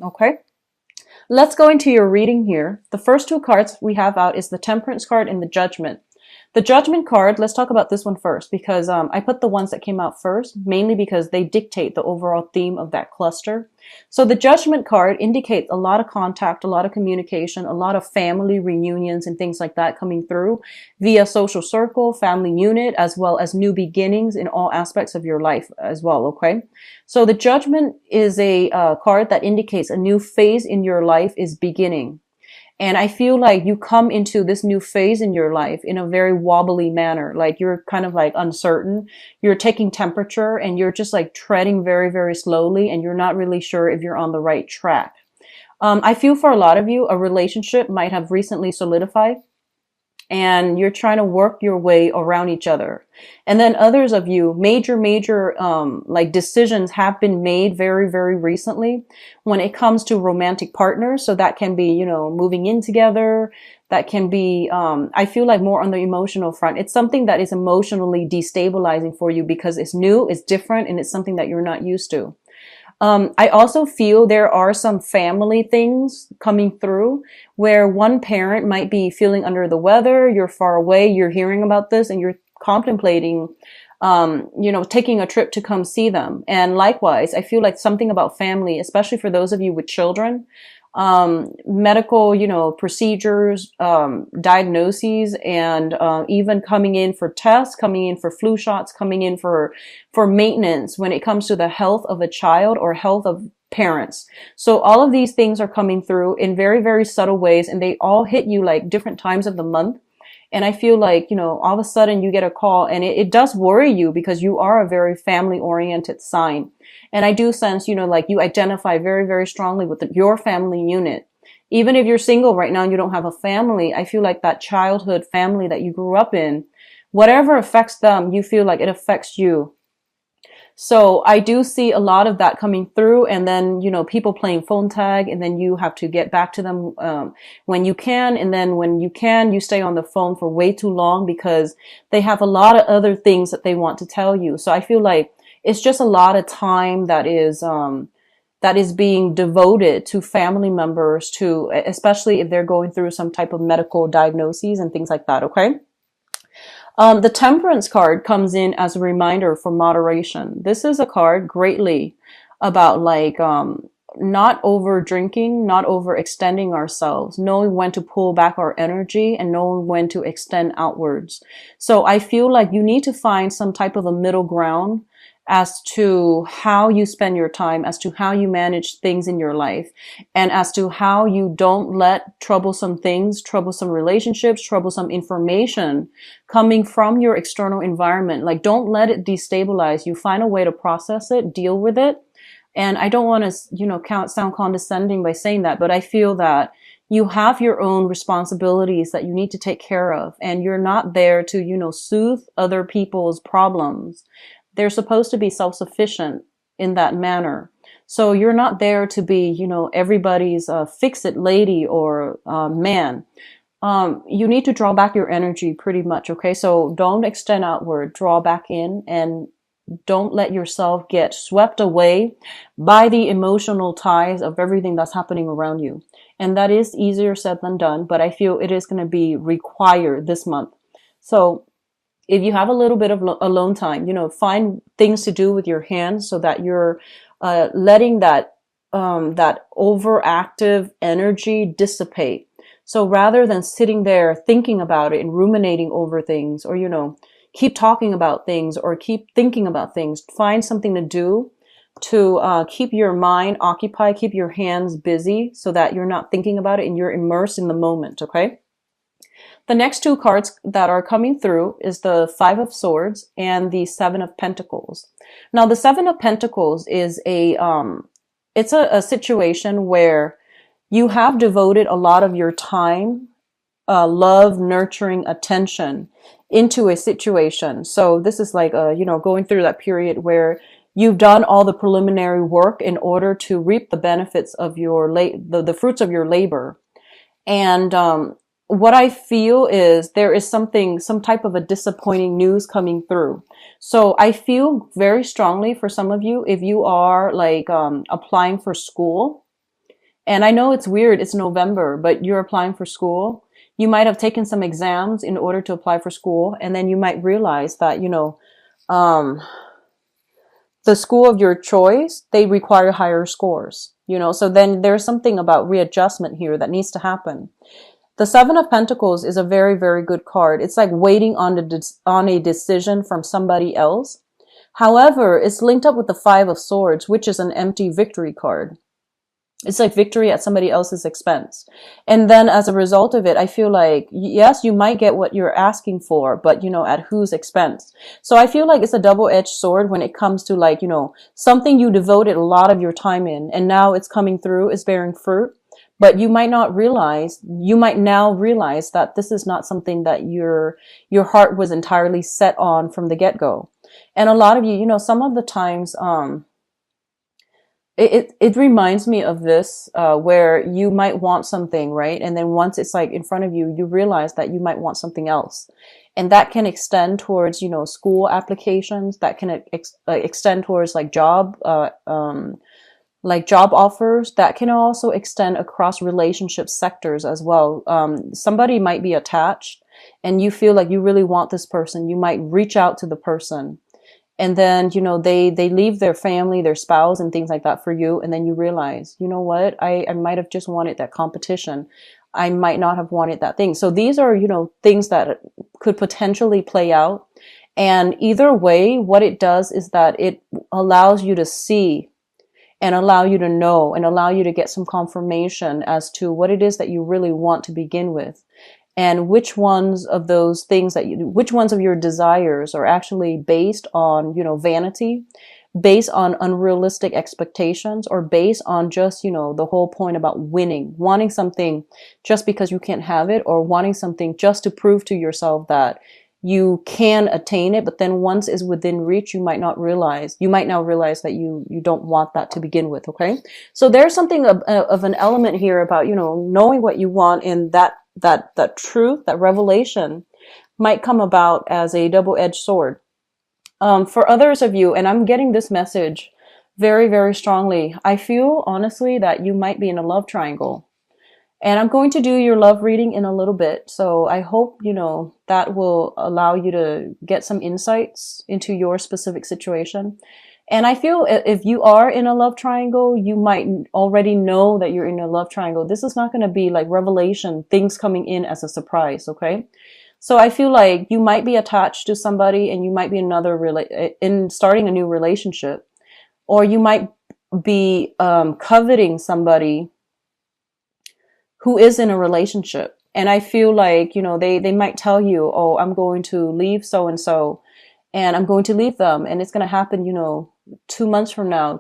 Okay. Let's go into your reading here. The first two cards we have out is the Temperance card and the Judgment. The Judgment card, let's talk about this one first because I put the ones that came out first, mainly because they dictate the overall theme of that cluster. So the Judgment card indicates a lot of contact, a lot of communication, a lot of family reunions and things like that coming through via social circle, family unit, as well as new beginnings in all aspects of your life as well, okay? So the Judgment is a card that indicates a new phase in your life is beginning. And I feel like you come into this new phase in your life in a very wobbly manner. Like you're kind of like uncertain. You're taking temperature and you're just like treading very, very slowly and you're not really sure if you're on the right track. I feel for a lot of you, a relationship might have recently solidified and you're trying to work your way around each other. And then others of you, major, like decisions have been made very, very recently when it comes to romantic partners. So that can be, moving in together. That can be, I feel like more on the emotional front. It's something that is emotionally destabilizing for you because it's new, it's different, and it's something that you're not used to. I also feel there are some family things coming through where one parent might be feeling under the weather, you're far away, you're hearing about this and you're contemplating, taking a trip to come see them. And likewise, I feel like something about family, especially for those of you with children, medical, procedures, diagnoses, and even coming in for tests, coming in for flu shots, coming in for maintenance when it comes to the health of a child or health of parents. So all of these things are coming through in very, very subtle ways, and they all hit you like different times of the month. And I feel like, all of a sudden you get a call and it does worry you because you are a very family oriented sign. And I do sense, like you identify very, very strongly with your family unit. Even if you're single right now and you don't have a family, I feel like that childhood family that you grew up in, whatever affects them, you feel like it affects you. So I do see a lot of that coming through, and then, people playing phone tag, and then you have to get back to them, when you can. And then when you can, you stay on the phone for way too long because they have a lot of other things that they want to tell you. So I feel like it's just a lot of time that is being devoted to family members to, especially if they're going through some type of medical diagnoses and things like that. Okay. The Temperance card comes in as a reminder for moderation. This is a card greatly about like, not over drinking, not overextending ourselves, knowing when to pull back our energy and knowing when to extend outwards. So I feel like you need to find some type of a middle ground as to how you spend your time, as to how you manage things in your life, and as to how you don't let troublesome things, troublesome relationships, troublesome information coming from your external environment. Like, don't let it destabilize you. Find a way to process it, deal with it. And I don't want to, sound condescending by saying that, but I feel that you have your own responsibilities that you need to take care of. And you're not there to, soothe other people's problems. They're supposed to be self-sufficient in that manner. So you're not there to be, everybody's fix-it lady or man. You need to draw back your energy pretty much, okay? So don't extend outward, draw back in, and don't let yourself get swept away by the emotional ties of everything that's happening around you. And that is easier said than done, but I feel it is going to be required this month. So if you have a little bit of alone time, find things to do with your hands so that you're letting that overactive energy dissipate. So rather than sitting there thinking about it and ruminating over things, or keep talking about things or keep thinking about things, find something to do to keep your mind occupied, keep your hands busy so that you're not thinking about it and you're immersed in the moment. Okay. The next two cards that are coming through is the Five of Swords and the Seven of Pentacles. Now, the Seven of Pentacles is it's a situation where you have devoted a lot of your time, love, nurturing, attention into a situation. So this is like, going through that period where you've done all the preliminary work in order to reap the benefits of your the fruits of your labor. And, what I feel is there is some type of a disappointing news coming through. So I feel very strongly for some of you, if you are like, applying for school, And I know it's weird, it's November, but you're applying for school. You might have taken some exams in order to apply for school, and then you might realize that, um, the school of your choice, they require higher scores, so then there's something about readjustment here that needs to happen. The Seven of Pentacles is a very, very good card. It's like waiting on a decision from somebody else. However, it's linked up with the Five of Swords, which is an empty victory card. It's like victory at somebody else's expense. And then as a result of it, I feel like, yes, you might get what you're asking for, but at whose expense? So I feel like it's a double-edged sword when it comes to like, something you devoted a lot of your time in, and now it's coming through, it's bearing fruit. But you might now realize that this is not something that your heart was entirely set on from the get-go. And a lot of you, some of the times, it reminds me of this, where you might want something, right? And then once it's like in front of you, you realize that you might want something else. And that can extend towards, school applications, that can extend towards like job offers, that can also extend across relationship sectors as well. Somebody might be attached and you feel like you really want this person. You might reach out to the person. And then, they leave their family, their spouse and things like that for you. And then you realize, you know what? I might have just wanted that competition. I might not have wanted that thing. So these are, things that could potentially play out. And either way, what it does is that it allows you to see and allow you to know and allow you to get some confirmation as to what it is that you really want to begin with. And which ones of those things which ones of your desires are actually based on, vanity, based on unrealistic expectations, or based on just, the whole point about winning, wanting something just because you can't have it, or wanting something just to prove to yourself that you can attain it. But then once it's within reach, you might now realize that you don't want that to begin with. Okay. So there's something of an element here about, knowing what you want, in that truth, that revelation might come about as a double-edged sword. For others of you, and I'm getting this message very, very strongly, I feel honestly that you might be in a love triangle. And I'm going to do your love reading in a little bit. So I hope, that will allow you to get some insights into your specific situation. And I feel if you are in a love triangle, you might already know that you're in a love triangle. This is not going to be like revelation, things coming in as a surprise, okay? So I feel like you might be attached to somebody, and you might be in starting a new relationship, or you might be coveting somebody who is in a relationship. And I feel like, they might tell you, oh, I'm going to leave so-and-so, and I'm going to leave them, and it's going to happen, 2 months from now.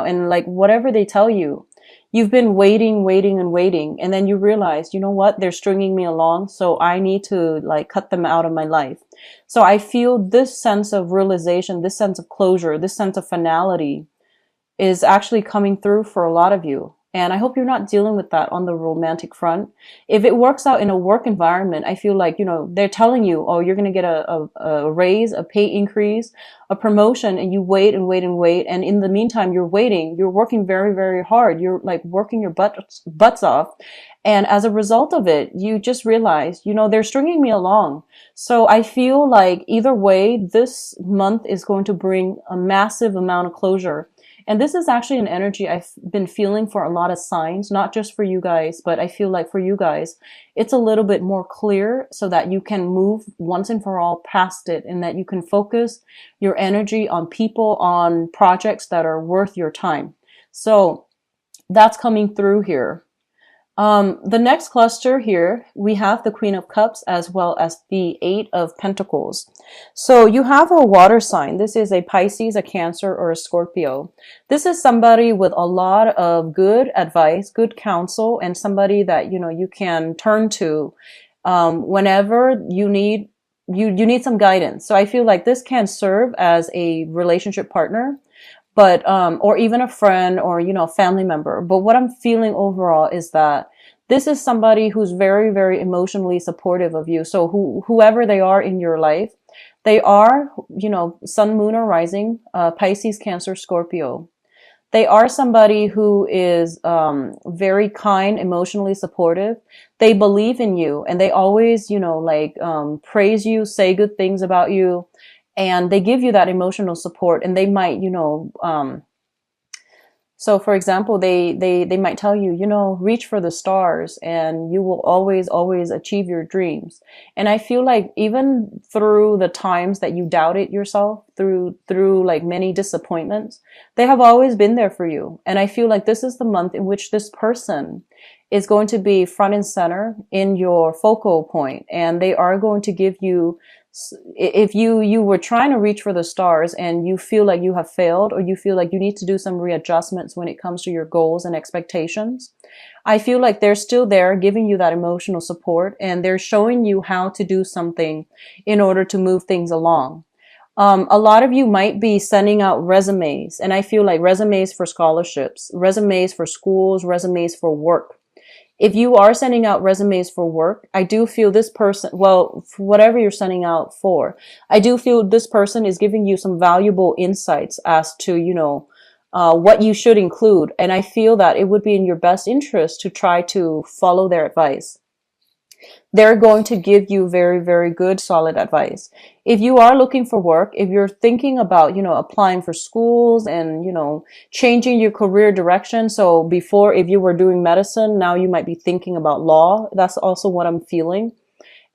And like whatever they tell you, you've been waiting. And then you realize, you know what? They're stringing me along. So I need to like cut them out of my life. So I feel this sense of realization, this sense of closure, this sense of finality is actually coming through for a lot of you. And I hope you're not dealing with that on the romantic front. If it works out in a work environment, I feel like, they're telling you, oh, you're going to get a raise, a pay increase, a promotion, and you wait. And in the meantime, you're waiting. You're working very, very hard. You're like working your butts off. And as a result of it, you just realize, they're stringing me along. So I feel like either way, this month is going to bring a massive amount of closure. And this is actually an energy I've been feeling for a lot of signs, not just for you guys, but I feel like for you guys, it's a little bit more clear so that you can move once and for all past it, and that you can focus your energy on people, on projects that are worth your time. So that's coming through here. The next cluster here, we have the Queen of Cups as well as the Eight of Pentacles. So you have a water sign. This is a Pisces, a Cancer, or a Scorpio. This is somebody with a lot of good advice, good counsel, and somebody that, you can turn to, whenever you need some guidance. So I feel like this can serve as a relationship partner, but or even a friend, or a family member. But what I'm feeling overall is that this is somebody who's very, very emotionally supportive of you. So whoever they are in your life, they are, sun, moon, or rising, Pisces, Cancer, Scorpio. They are somebody who is very kind, emotionally supportive. They believe in you, and they always, like praise you, say good things about you, and they give you that emotional support. And they might, so for example, they might tell you, reach for the stars and you will always, always achieve your dreams. And I feel like even through the times that you doubted yourself, through like many disappointments, they have always been there for you. And I feel like this is the month in which this person is going to be front and center in your focal point, and they are going to give you, if you were trying to reach for the stars and you feel like you have failed, or you feel like you need to do some readjustments when it comes to your goals and expectations, I feel like they're still there giving you that emotional support, and they're showing you how to do something in order to move things along. A lot of you might be sending out resumes, and I feel like resumes for scholarships, resumes for schools, resumes for work. If you are sending out resumes for work, I do feel this person, well, for whatever you're sending out for, I do feel this person is giving you some valuable insights as to, what you should include. And I feel that it would be in your best interest to try to follow their advice. They're going to give you very, very good, solid advice. If you are looking for work, if you're thinking about, applying for schools and, changing your career direction. So before, if you were doing medicine, now you might be thinking about law. That's also what I'm feeling.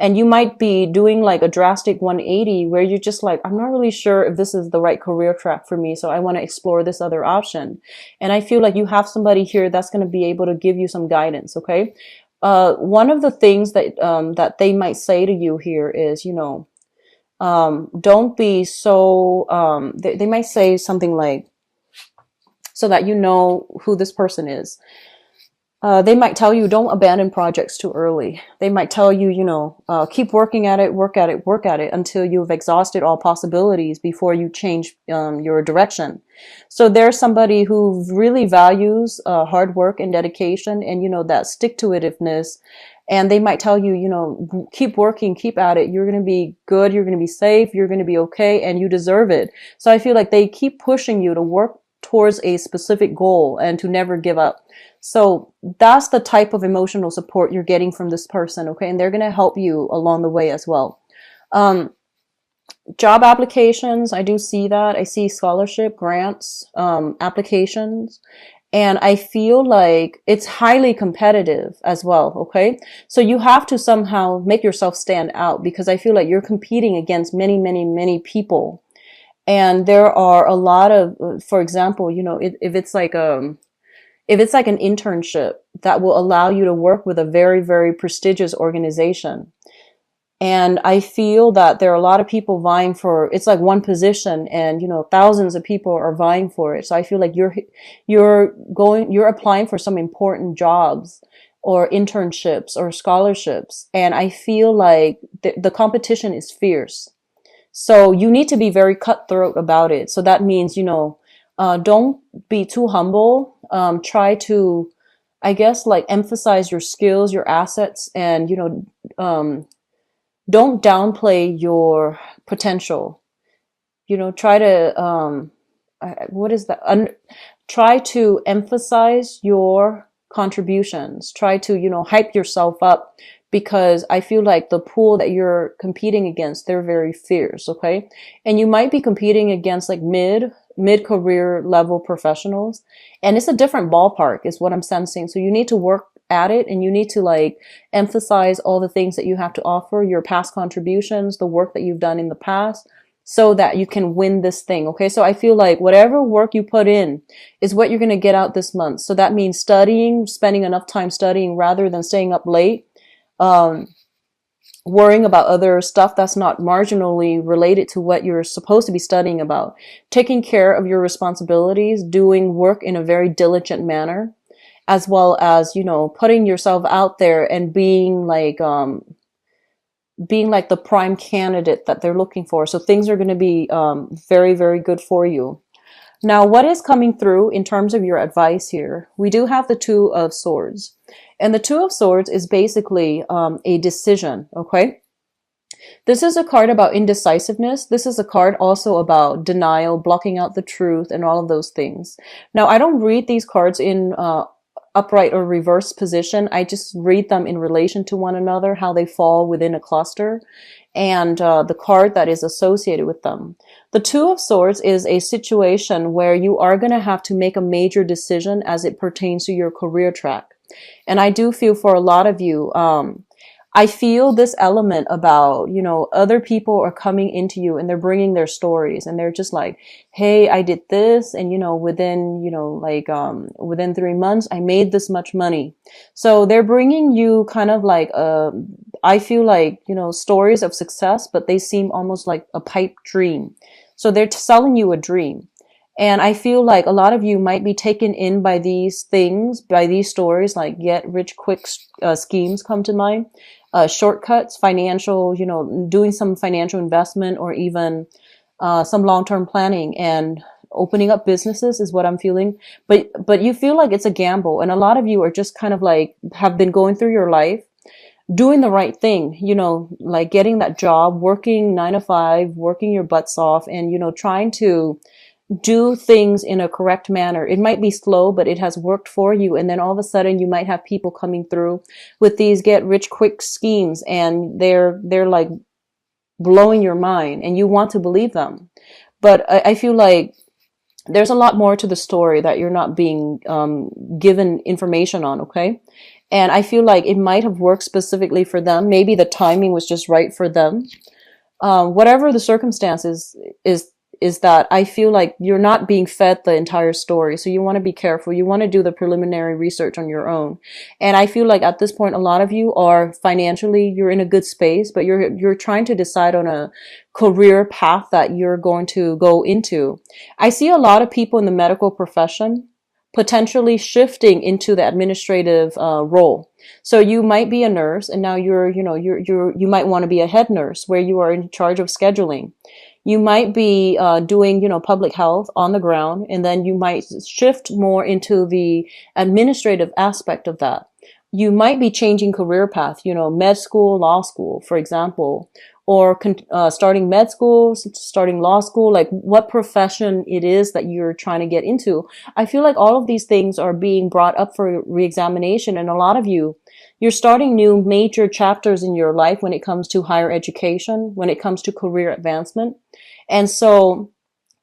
And you might be doing like a drastic 180 where you're just like, I'm not really sure if this is the right career track for me. So I want to explore this other option. And I feel like you have somebody here that's going to be able to give you some guidance. Okay. One of the things that they might say to you here is, don't be so, they might say something like, so that you know who this person is. They might tell you, don't abandon projects too early. They might tell you, keep working at it, work at it until you've exhausted all possibilities before you change your direction. So there's somebody who really values hard work and dedication and, that stick-to-itiveness. And they might tell you, keep working, keep at it. You're going to be good. You're going to be safe. You're going to be okay. And you deserve it. So I feel like they keep pushing you to work towards a specific goal and to never give up. So that's the type of emotional support you're getting from this person, okay? And they're going to help you along the way as well. Job applications, I do see that. I see scholarship, grants, applications. And I feel like it's highly competitive as well, okay? So you have to somehow make yourself stand out, because I feel like you're competing against many, many, many people. And there are a lot of, for example, if it's like an internship that will allow you to work with a very, very prestigious organization. And I feel that there are a lot of people vying for, it's like one position and, thousands of people are vying for it. So I feel like you're applying for some important jobs or internships or scholarships. And I feel like the competition is fierce. So you need to be very cutthroat about it. So that means, don't be too humble. Try to, I guess, like emphasize your skills, your assets, and, don't downplay your potential. Try to, what is that? Try to emphasize your contributions. Try to, hype yourself up, because I feel like the pool that you're competing against, they're very fierce, okay? And you might be competing against like mid-career level professionals, and it's a different ballpark is what I'm sensing. So you need to work at it, and you need to like emphasize all the things that you have to offer, your past contributions, the work that you've done in the past, so that you can win this thing, okay? So I feel like whatever work you put in is what you're going to get out this month. So that means studying, spending enough time studying rather than staying up late, worrying about other stuff that's not marginally related to what you're supposed to be studying about, taking care of your responsibilities, doing work in a very diligent manner, as well as, putting yourself out there and being like the prime candidate that they're looking for. So things are going to be very, very good for you. Now, what is coming through in terms of your advice here? We do have the Two of Swords. And the Two of Swords is basically a decision, okay? This is a card about indecisiveness. This is a card also about denial, blocking out the truth, and all of those things. Now, I don't read these cards in upright or reverse position. I just read them in relation to one another, how they fall within a cluster, and the card that is associated with them. The Two of Swords is a situation where you are going to have to make a major decision as it pertains to your career track. And I do feel for a lot of you, I feel this element about, other people are coming into you and they're bringing their stories and they're just like, hey, I did this. And, within 3 months, I made this much money. So they're bringing you kind of like, I feel like, stories of success, but they seem almost like a pipe dream. So they're selling you a dream. And I feel like a lot of you might be taken in by these things, by these stories, like get rich quick schemes come to mind. Shortcuts, financial, doing some financial investment or even some long-term planning and opening up businesses is what I'm feeling. But you feel like it's a gamble. And a lot of you are just kind of like have been going through your life, doing the right thing, like getting that job, working 9 to 5, working your butts off and, trying to do things in a correct manner. It might be slow, but it has worked for you. And then all of a sudden you might have people coming through with these get rich quick schemes and they're like blowing your mind and you want to believe them. But I feel like there's a lot more to the story that you're not being given information on. Okay. And I feel like it might have worked specifically for them. Maybe the timing was just right for them. Whatever the circumstances is that I feel like you're not being fed the entire story. So you want to be careful. You want to do the preliminary research on your own. And I feel like at this point, a lot of you are financially, you're in a good space, but you're trying to decide on a career path that you're going to go into. I see a lot of people in the medical profession potentially shifting into the administrative role. So you might be a nurse and now you might want to be a head nurse where you are in charge of scheduling. You might be doing, public health on the ground, and then you might shift more into the administrative aspect of that. You might be changing career path, med school, law school, for example, or starting med school, starting law school, like what profession it is that you're trying to get into. I feel like all of these things are being brought up for reexamination, and a lot of you're starting new major chapters in your life when it comes to higher education, when it comes to career advancement. And so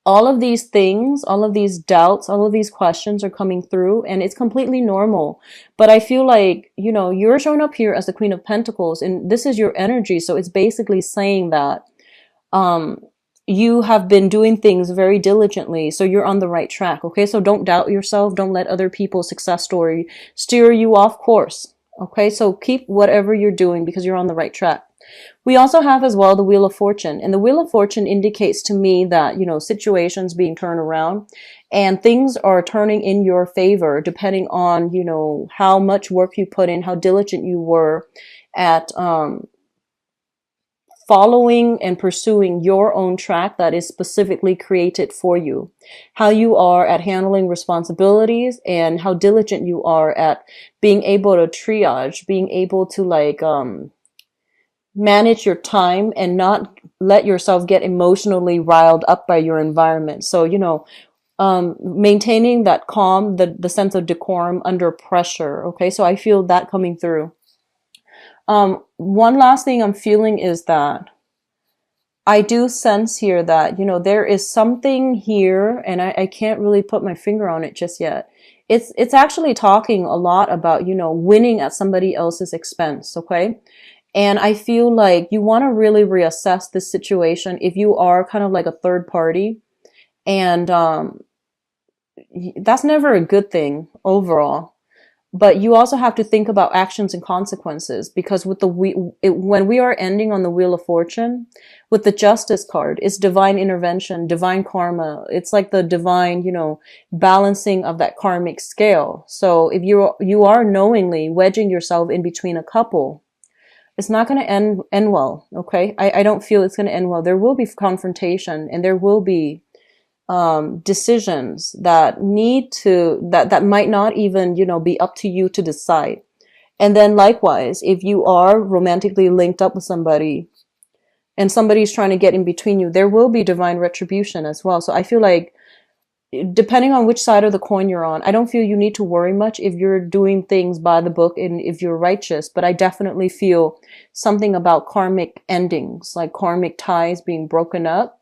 all of these things, all of these doubts, all of these questions are coming through and it's completely normal. But I feel like, you're showing up here as the Queen of Pentacles and this is your energy. So it's basically saying that, you have been doing things very diligently. So you're on the right track. Okay. So don't doubt yourself. Don't let other people's success story steer you off course. Okay, so keep whatever you're doing because you're on the right track. We also have as well the Wheel of Fortune. And the Wheel of Fortune indicates to me that, situations being turned around and things are turning in your favor depending on, how much work you put in, how diligent you were at following and pursuing your own track that is specifically created for you, how you are at handling responsibilities and how diligent you are at being able to triage, being able to manage your time and not let yourself get emotionally riled up by your environment. So, maintaining that calm, the sense of decorum under pressure. Okay. So I feel that coming through. One last thing I'm feeling is that I do sense here that, there is something here and I can't really put my finger on it just yet. It's actually talking a lot about, winning at somebody else's expense. Okay. And I feel like you want to really reassess this situation if you are kind of like a third party. And, that's never a good thing overall. But you also have to think about actions and consequences because with when we are ending on the Wheel of Fortune, with the Justice card, it's divine intervention, divine karma. It's like the divine, balancing of that karmic scale. So if you are knowingly wedging yourself in between a couple, it's not going to end well. Okay. I don't feel it's going to end well. There will be confrontation and there will be decisions that that might not even, be up to you to decide. And then likewise, if you are romantically linked up with somebody, and somebody's trying to get in between you, there will be divine retribution as well. So I feel like depending on which side of the coin you're on, I don't feel you need to worry much if you're doing things by the book and if you're righteous. But I definitely feel something about karmic endings, like karmic ties being broken up.